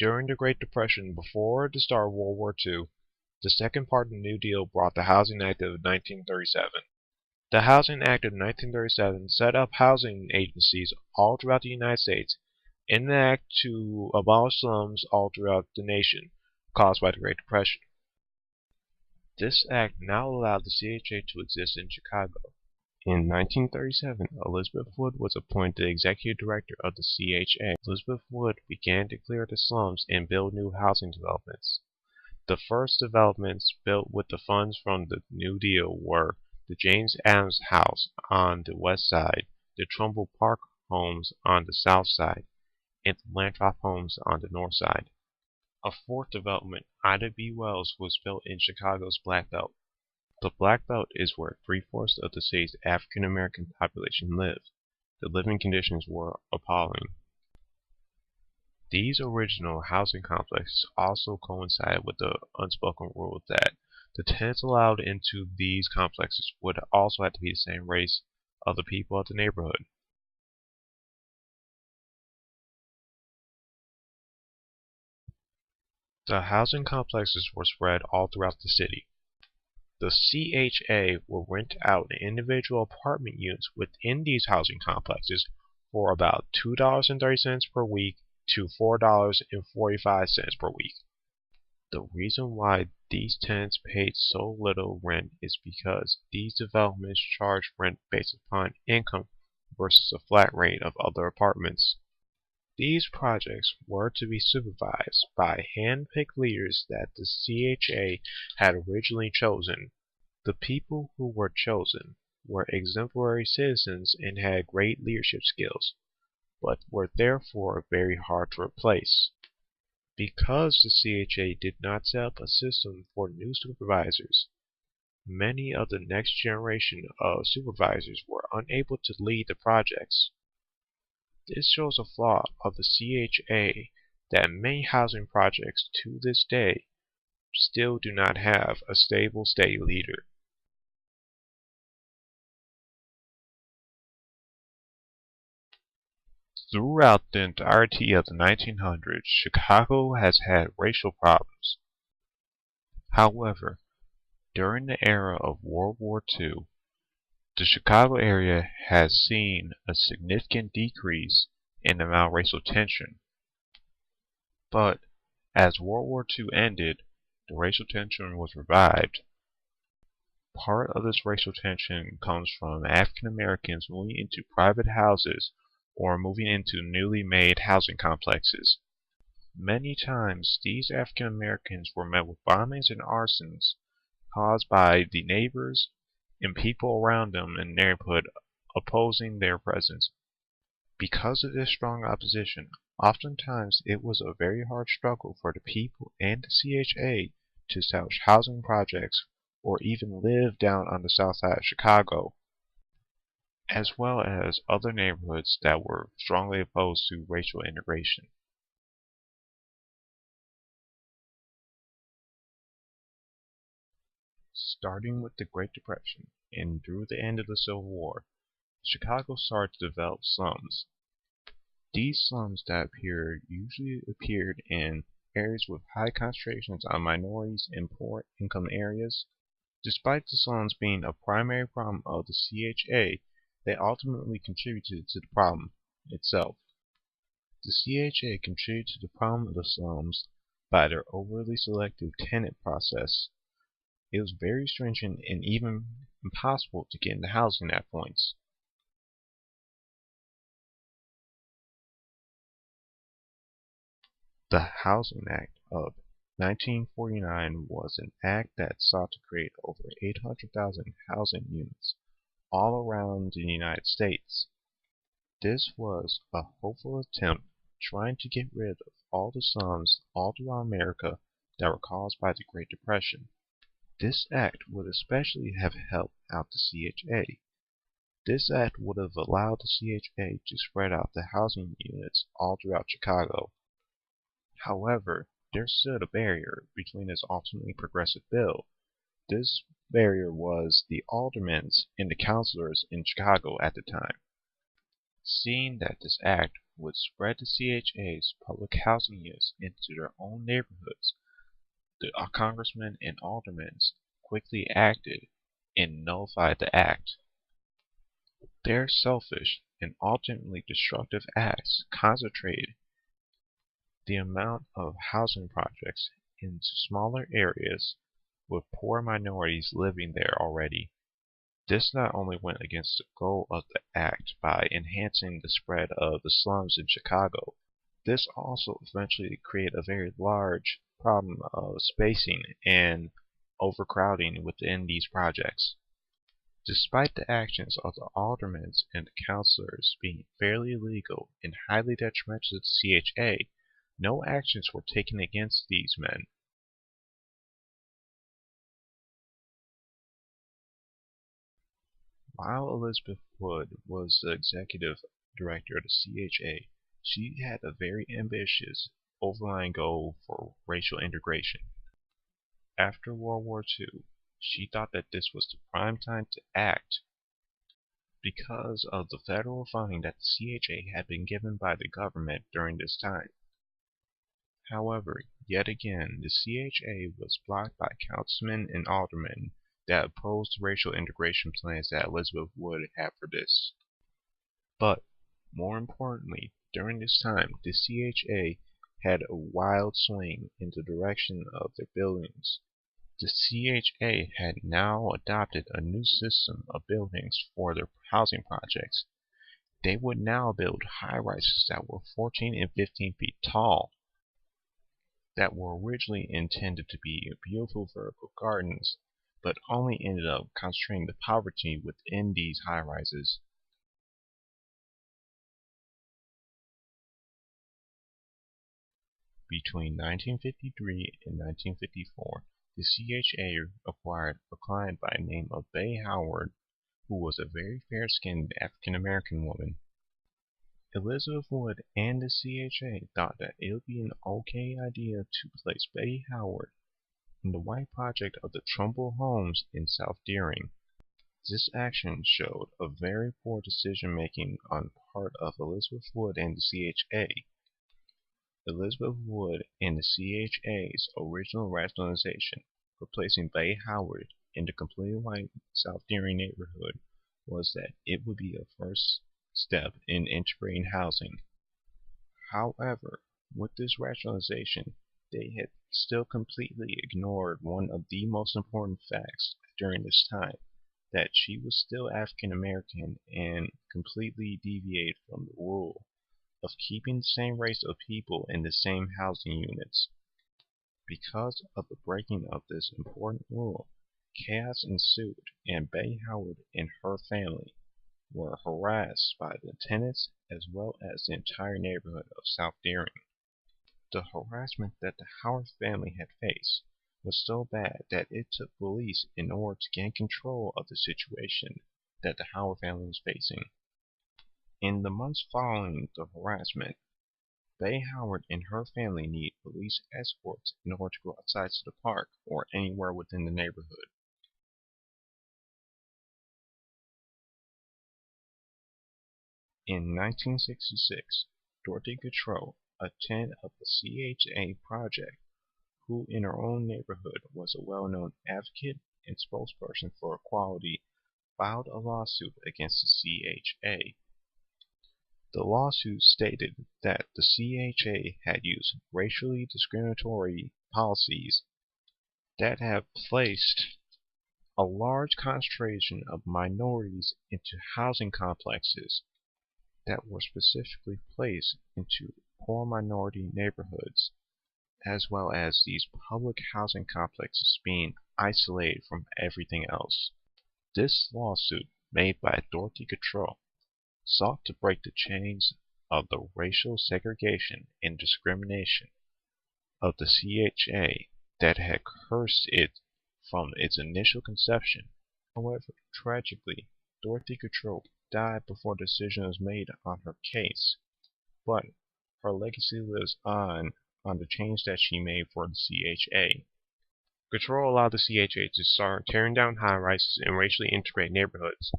During the Great Depression before the start of World War II, the second part of the New Deal brought the Housing Act of 1937. The Housing Act of 1937 set up housing agencies all throughout the United States in the act to abolish slums all throughout the nation caused by the Great Depression. This act now allowed the CHA to exist in Chicago. In 1937, Elizabeth Wood was appointed executive director of the CHA. Elizabeth Wood began to clear the slums and build new housing developments. The first developments built with the funds from the New Deal were the James Adams House on the west side, the Trumbull Park Homes on the south side, and the Lathrop Homes on the north side. A fourth development, Ida B. Wells, was built in Chicago's Black Belt. The Black Belt is where 3/4 of the city's African American population lived. The living conditions were appalling. These original housing complexes also coincided with the unspoken rule that the tenants allowed into these complexes would also have to be the same race of the people of the neighborhood. The housing complexes were spread all throughout the city. The CHA will rent out individual apartment units within these housing complexes for about $2.30 per week to $4.45 per week. The reason why these tenants paid so little rent is because these developments charge rent based upon income versus a flat rate of other apartments. These projects were to be supervised by hand-picked leaders that the CHA had originally chosen. The people who were chosen were exemplary citizens and had great leadership skills, but were therefore very hard to replace. Because the CHA did not set up a system for new supervisors, many of the next generation of supervisors were unable to lead the projects. This shows a flaw of the CHA that many housing projects to this day still do not have a stable, steady leader. Throughout the entirety of the 1900s, Chicago has had racial problems. However, during the era of World War II, the Chicago area has seen a significant decrease in the amount of racial tension. But as World War II ended, the racial tension was revived. Part of this racial tension comes from African Americans moving into private houses or moving into newly made housing complexes. Many times, these African Americans were met with bombings and arsons caused by the neighbors and people around them in the neighborhood opposing their presence. Because of this strong opposition, oftentimes it was a very hard struggle for the people and the CHA to establish housing projects or even live down on the south side of Chicago, as well as other neighborhoods that were strongly opposed to racial integration. Starting with the Great Depression and through the end of the Civil War, Chicago started to develop slums. These slums that usually appeared in areas with high concentrations of minorities and poor income areas. Despite the slums being a primary problem of the CHA, they ultimately contributed to the problem itself. The CHA contributed to the problem of the slums by their overly selective tenant process. It was very stringent and even impossible to get into housing at points. The Housing Act of 1949 was an act that sought to create over 800,000 housing units all around the United States. This was a hopeful attempt trying to get rid of all the slums all throughout America that were caused by the Great Depression. This act would especially have helped out the CHA. This act would have allowed the CHA to spread out the housing units all throughout Chicago. However, there stood a barrier between this ultimately progressive bill. This barrier was the aldermen and the councilors in Chicago at the time. Seeing that this act would spread the CHA's public housing units into their own neighborhoods, the congressmen and aldermen quickly acted and nullified the act. Their selfish and ultimately destructive acts concentrated the amount of housing projects into smaller areas with poor minorities living there already. This not only went against the goal of the act by enhancing the spread of the slums in Chicago, this also eventually created a very large problem of spacing and overcrowding within these projects. Despite the actions of the aldermen and the councilors being fairly illegal and highly detrimental to the CHA, no actions were taken against these men. While Elizabeth Wood was the executive director of the CHA, she had a very ambitious, overlying goal for racial integration. After World War II, she thought that this was the prime time to act because of the federal funding that the CHA had been given by the government during this time. However, yet again, the CHA was blocked by councilmen and aldermen that opposed the racial integration plans that Elizabeth Wood had for this. But, more importantly, during this time, the CHA had a wild swing in the direction of their buildings. The CHA had now adopted a new system of buildings for their housing projects. They would now build high-rises that were 14 and 15 feet tall, that were originally intended to be beautiful vertical gardens, but only ended up concentrating the poverty within these high-rises. Between 1953 and 1954, the CHA acquired a client by the name of Bay Howard, who was a very fair-skinned African-American woman. Elizabeth Wood and the CHA thought that it would be an okay idea to place Betty Howard in the white project of the Trumbull Homes in South Deering. This action showed a very poor decision-making on the part of Elizabeth Wood and the CHA. Elizabeth Wood and the CHA's original rationalization for placing Betty Howard in the completely white South Deering neighborhood was that it would be a first step in integrating housing. However, with this rationalization, they had still completely ignored one of the most important facts during this time, that she was still African American and completely deviated from the rule of keeping the same race of people in the same housing units. Because of the breaking of this important rule, chaos ensued, and Betty Howard and her family were harassed by the tenants as well as the entire neighborhood of South Deering. The harassment that the Howard family had faced was so bad that it took police in order to gain control of the situation that the Howard family was facing. In the months following the harassment, Betty Howard and her family needed police escorts in order to go outside to the park or anywhere within the neighborhood. In 1966, Dorothy Gautreaux, a tenant of the CHA project, who in her own neighborhood was a well-known advocate and spokesperson for equality, filed a lawsuit against the CHA. The lawsuit stated that the CHA had used racially discriminatory policies that have placed a large concentration of minorities into housing complexes that were specifically placed into poor minority neighborhoods, as well as these public housing complexes being isolated from everything else. This lawsuit, made by Dorothy Gautreaux, sought to break the chains of the racial segregation and discrimination of the CHA that had cursed it from its initial conception. However, tragically, Dorothy Gautreaux died before a decision was made on her case, but her legacy lives on the change that she made for the CHA. Gautreaux allowed the CHA to start tearing down high-rises and racially integrate neighborhoods.